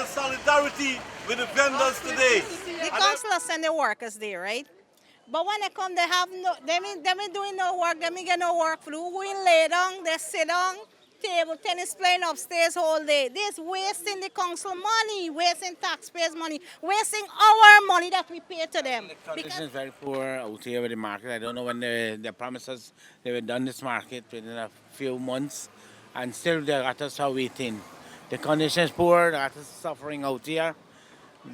solidarity with the vendors today. The councillors send the workers there, right? But when they come, they have no, they been doing no work, they get no work for who in lay down, they sit down, table tennis playing upstairs all day. This wasting the council money, wasting taxpayers' money, wasting our money that we pay to them. The condition is very poor out here with the market. I don't know when the promises they were done this market within a few months, and still the artists are waiting. The condition is poor. The artists are suffering out here.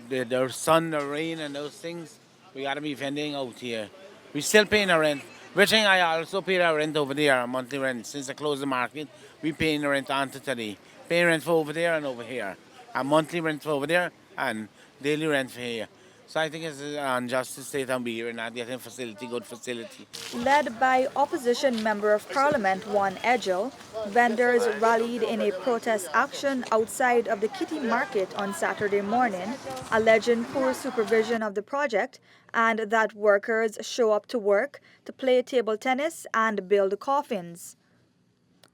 The sun, the rain, and those things. We got to be vending out here. We still paying the rent. Which thing I also pay the rent over there, a monthly rent. Since I closed the market, we paying the rent on to today. Paying rent for over there and over here. A monthly rent for over there and daily rent for here. So I think it's an unjust state and we're not getting facility, good facility. Led by opposition Member of Parliament Juan Edgell, vendors rallied in a protest action outside of the Kitty Market on Saturday morning, alleging poor supervision of the project and that workers show up to work to play table tennis and build coffins.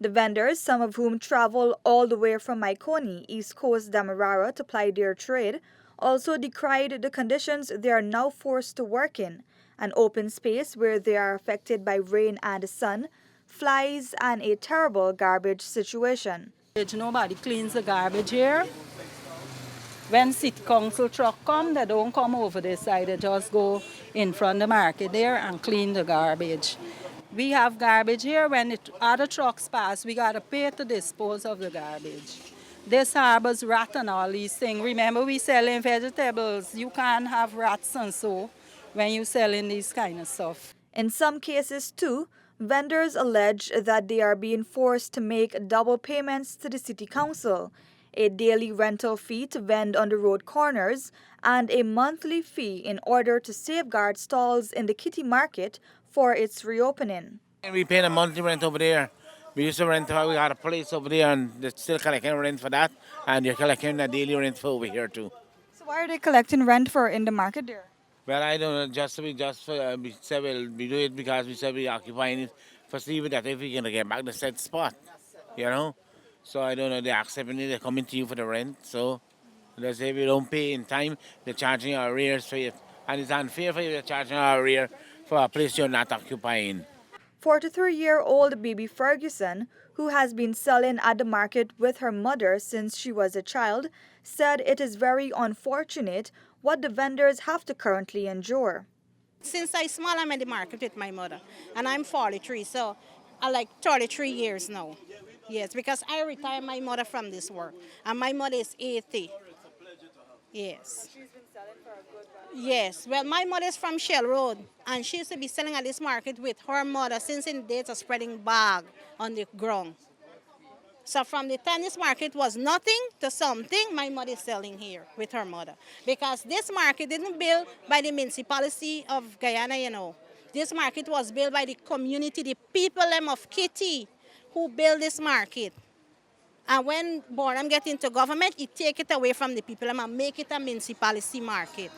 The vendors, some of whom travel all the way from Maikoni, East Coast Demerara to ply their trade, also decried the conditions they are now forced to work in, an open space where they are affected by rain and sun, flies, and a terrible garbage situation. Nobody cleans the garbage here. When city council truck come, they don't come over this side, they just go in front of the market there and clean the garbage. We have garbage here. When other trucks pass, we got to pay to dispose of the garbage. This harbors rat and all these things. Remember, we selling vegetables. You can't have rats and so when you selling these kind of stuff. In some cases, too, vendors allege that they are being forced to make double payments to the city council, a daily rental fee to vend on the road corners, and a monthly fee in order to safeguard stalls in the Kitty Market for its reopening. And we pay a monthly rent over there. We used to rent, we got a place over there and they're still collecting rent for that, and they're collecting a daily rent for over here too. So why are they collecting rent for in the market there? Well, I don't know, we said we do it because we said we occupying it for see that if we can get back the set spot, you know. So I don't know, they're accepting it, they're coming to you for the rent, so they say if you don't pay in time, they're charging your arrears for it. And it's unfair for you, they're charging your arrear for a place you're not occupying. 43-year-old Baby Ferguson, who has been selling at the market with her mother since she was a child, said it is very unfortunate what the vendors have to currently endure. Since I small, I'm at the market with my mother, and I'm 43, so I like 33 years now. Yes, because I retired my mother from this work, and my mother is 80. Yes. She's been selling for a good while. Yes, well, my mother is from Shell Road, and she used to be selling at this market with her mother since in the days of spreading bag on the ground. So from the time this market was nothing to something, my mother is selling here with her mother. Because this market didn't build by the municipality of Guyana, you know. This market was built by the community, the people of Kitty, who built this market. And when Boram get into government, it take it away from the people and make it a municipality market.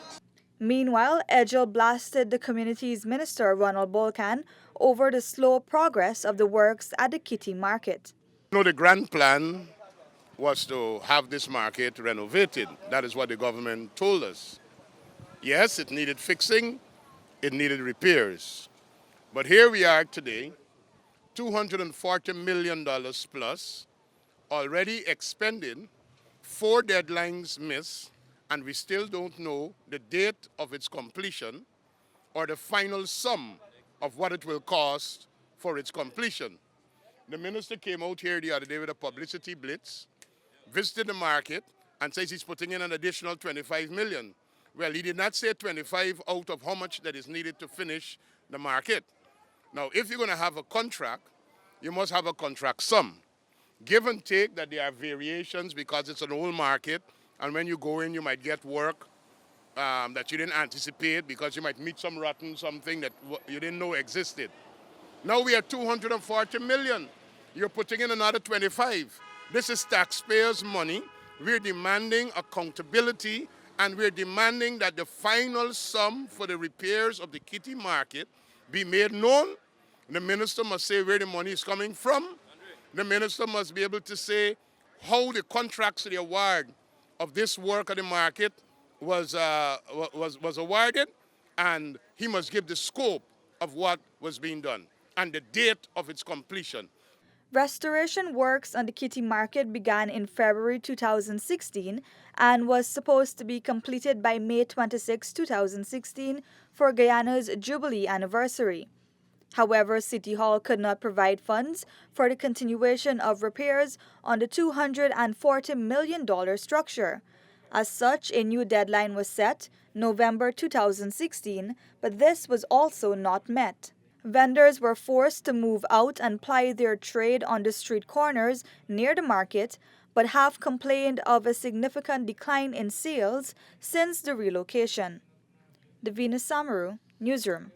Meanwhile, Edgell blasted the community's minister, Ronald Bolkan, over the slow progress of the works at the Kitty Market. You know, the grand plan was to have this market renovated. That is what the government told us. Yes, it needed fixing, it needed repairs. But here we are today, $240 million plus, already expended, 4 deadlines missed, and we still don't know the date of its completion or the final sum of what it will cost for its completion. The minister came out here the other day with a publicity blitz, visited the market, and says he's putting in an additional 25 million. Well, he did not say 25 out of how much that is needed to finish the market. Now, if you're going to have a contract, you must have a contract sum. Give and take that there are variations because it's an old market, and when you go in, you might get work that you didn't anticipate because you might meet some rotten something that you didn't know existed. Now we are 240 million. You're putting in another 25. This is taxpayers' money. We're demanding accountability, and we're demanding that the final sum for the repairs of the Kitty Market be made known. The minister must say where the money is coming from. The minister must be able to say how the contracts, the award of this work at the market was awarded, and he must give the scope of what was being done and the date of its completion. Restoration works on the Kitty Market began in February 2016 and was supposed to be completed by May 26, 2016 for Guyana's Jubilee anniversary. However, City Hall could not provide funds for the continuation of repairs on the $240 million structure. As such, a new deadline was set, November 2016, but this was also not met. Vendors were forced to move out and ply their trade on the street corners near the market, but have complained of a significant decline in sales since the relocation. Davina Samaru, Newsroom.